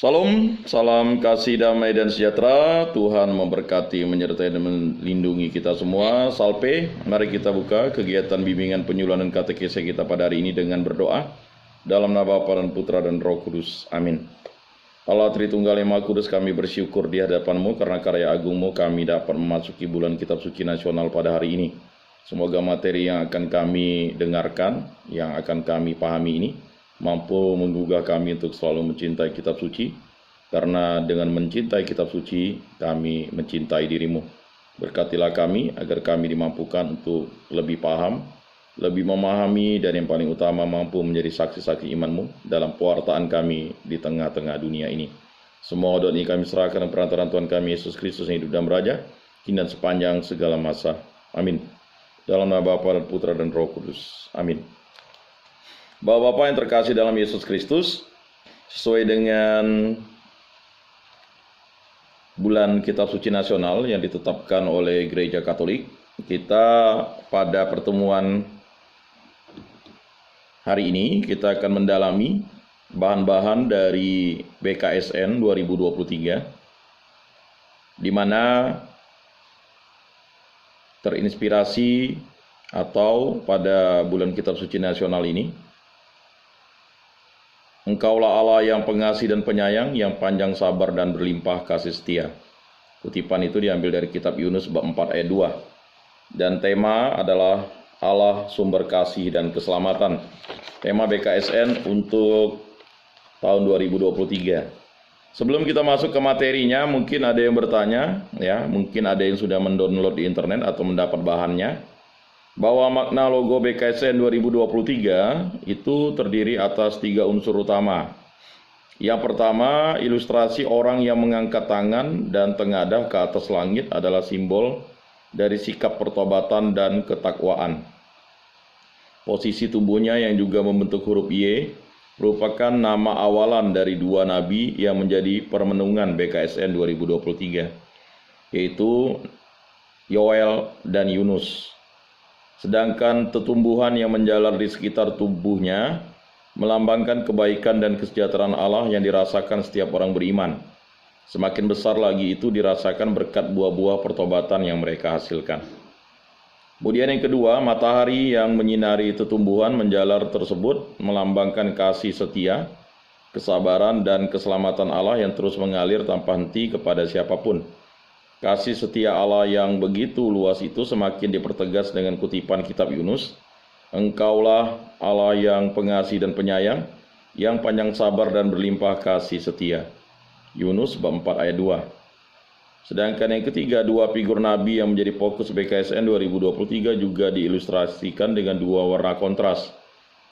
Salam, salam kasih damai dan sejahtera. Tuhan memberkati, menyertai dan melindungi kita semua. Salpe, mari kita buka kegiatan bimbingan penyuluhan dan katekese kita pada hari ini dengan berdoa. Dalam nama Bapa dan Putra dan Roh Kudus. Amin. Allah Tritunggal yang Maha Kudus, kami bersyukur di hadapan-Mu karena karya agung-Mu kami dapat memasuki bulan Kitab Suci Nasional pada hari ini. Semoga materi yang akan kami dengarkan, yang akan kami pahami ini, mampu menggugah kami untuk selalu mencintai kitab suci, karena dengan mencintai kitab suci, kami mencintai diri-Mu. Berkatilah kami, agar kami dimampukan untuk lebih paham, lebih memahami, dan yang paling utama mampu menjadi saksi-saksi iman-Mu dalam pewartaan kami di tengah-tengah dunia ini. Semua doa ini kami serahkan dalam perantaraan Tuhan kami, Yesus Kristus yang hidup dan beraja, kini dan sepanjang segala masa. Amin. Dalam nama Bapa dan Putra dan Roh Kudus. Amin. Bapak-bapak yang terkasih dalam Yesus Kristus, sesuai dengan bulan Kitab Suci Nasional yang ditetapkan oleh Gereja Katolik, kita pada pertemuan hari ini kita akan mendalami bahan-bahan dari BKSN 2023, di mana terinspirasi atau pada bulan Kitab Suci Nasional ini, Engkaulah Allah yang pengasih dan penyayang, yang panjang sabar dan berlimpah kasih setia. Kutipan itu diambil dari kitab Yunus bab 4 ayat 2. Dan tema adalah Allah sumber kasih dan keselamatan. Tema BKSN untuk tahun 2023. Sebelum kita masuk ke materinya, mungkin ada yang bertanya, mungkin ada yang sudah mendownload di internet atau mendapat bahannya, bahwa makna logo BKSN 2023 itu terdiri atas 3 unsur utama. Yang pertama, ilustrasi orang yang mengangkat tangan dan tengadah ke atas langit adalah simbol dari sikap pertobatan dan ketakwaan. Posisi tubuhnya yang juga membentuk huruf Y merupakan nama awalan dari 2 nabi yang menjadi permenungan BKSN 2023, yaitu Yoel dan Yunus. Sedangkan tetumbuhan yang menjalar di sekitar tubuhnya melambangkan kebaikan dan kesejahteraan Allah yang dirasakan setiap orang beriman. Semakin besar lagi itu dirasakan berkat buah-buah pertobatan yang mereka hasilkan. Kemudian yang kedua, matahari yang menyinari tetumbuhan menjalar tersebut melambangkan kasih setia, kesabaran dan keselamatan Allah yang terus mengalir tanpa henti kepada siapapun. Kasih setia Allah yang begitu luas itu semakin dipertegas dengan kutipan kitab Yunus. Engkaulah Allah yang pengasih dan penyayang, yang panjang sabar dan berlimpah kasih setia. Yunus bab 4 ayat 2. Sedangkan yang ketiga, 2 figur nabi yang menjadi fokus BKSN 2023 juga diilustrasikan dengan 2 warna kontras,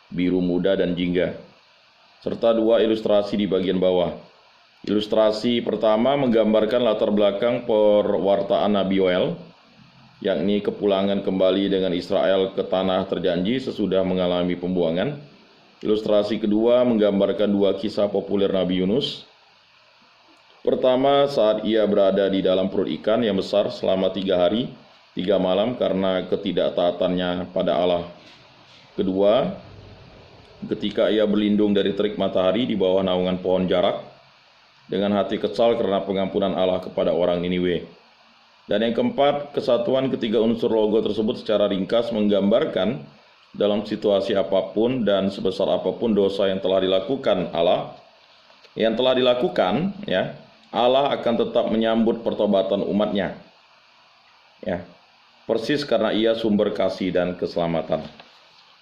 biru muda dan jingga, serta 2 ilustrasi di bagian bawah. Ilustrasi pertama menggambarkan latar belakang perwartaan Nabi Yoel, yakni kepulangan kembali dengan Israel ke tanah terjanji sesudah mengalami pembuangan. Ilustrasi kedua menggambarkan 2 kisah populer Nabi Yunus. Pertama, saat ia berada di dalam perut ikan yang besar selama 3 hari, 3 malam karena ketidaktaatannya pada Allah. Kedua, ketika ia berlindung dari terik matahari di bawah naungan pohon jarak, dengan hati kesal karena pengampunan Allah kepada orang Niniwe. Dan yang keempat, kesatuan ketiga unsur logo tersebut secara ringkas menggambarkan dalam situasi apapun dan sebesar apapun dosa yang telah dilakukan Allah, Allah akan tetap menyambut pertobatan umatnya. Persis karena ia sumber kasih dan keselamatan.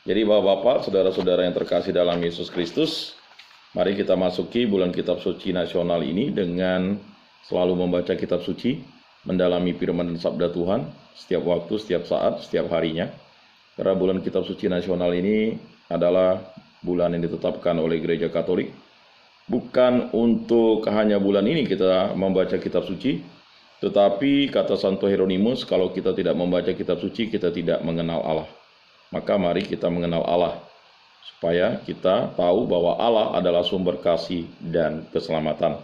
Jadi bapak-bapak, saudara-saudara yang terkasih dalam Yesus Kristus, mari kita masuki bulan Kitab Suci Nasional ini dengan selalu membaca Kitab Suci, mendalami firman dan sabda Tuhan setiap waktu, setiap saat, setiap harinya. Karena bulan Kitab Suci Nasional ini adalah bulan yang ditetapkan oleh Gereja Katolik. Bukan untuk hanya bulan ini kita membaca Kitab Suci, tetapi kata Santo Hieronymus, kalau kita tidak membaca Kitab Suci, kita tidak mengenal Allah. Maka mari kita mengenal Allah, supaya kita tahu bahwa Allah adalah sumber kasih dan keselamatan.